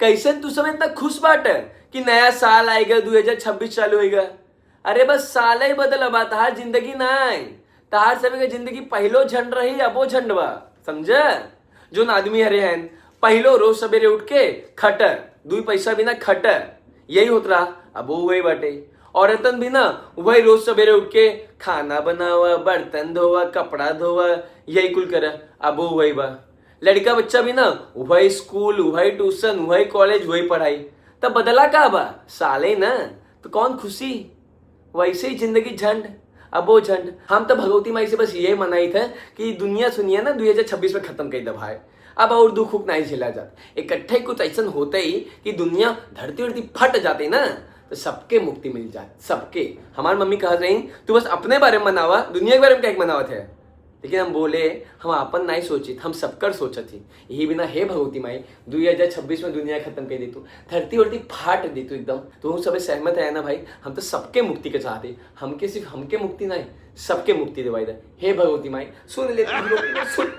कैसे तू सब इतना खुश बाट कि नया साल आएगा 2026 चालू होएगा। अरे बस साल ही बदल बा, तहार जिंदगी नहीं। तहार सभी का जिंदगी पहलो झंड रही अबो झंड बा, समझ। जो आदमी हरे हैं पहलो रोज सवेरे उठ के खटर, 2 पैसा बिना खटर, यही होत रहा। अब वो वही बाटे। औरतन भी ना वही रोज सवेरे उठ के खाना बनावा, बर्तन धोवा, कपड़ा धोवा, यही कुल करे। अब वो वही बा। लड़का बच्चा भी ना वही स्कूल, वही ट्यूशन, वही कॉलेज, वही पढ़ाई। तब बदला का बा साले ना, तो कौन खुशी। वैसे ही जिंदगी झंड अब वो झंड। हम तो भगवती माई से बस ये मनाई थे कि दुनिया सुनिए ना 2026 में खत्म कर दबाए। अब और दुख उख नहीं झेला जाता। इकट्ठे कुछ ऐसा होते ही कि दुनिया धरती उड़ती फट जाती ना, तो सबके मुक्ति मिल जाए, सबके। हमारी मम्मी कह रही तू बस अपने बारे में मनावा, दुनिया के बारे में क्या मनावत है। लेकिन हम बोले हम अपन नहीं सोचित, हम सबकर सोचत ही। यही बिना हे भगवती माई 2026 में दुनिया खत्म कर दी तू, धरती उड़ती फाट दी तू एकदम। तो हम सब सहमत है ना भाई, हम तो सबके मुक्ति के चाहते। हमके सिर्फ हमके मुक्ति नहीं, सबके मुक्ति दिवाई दे। हे भगवती माई सुन ले, सुन।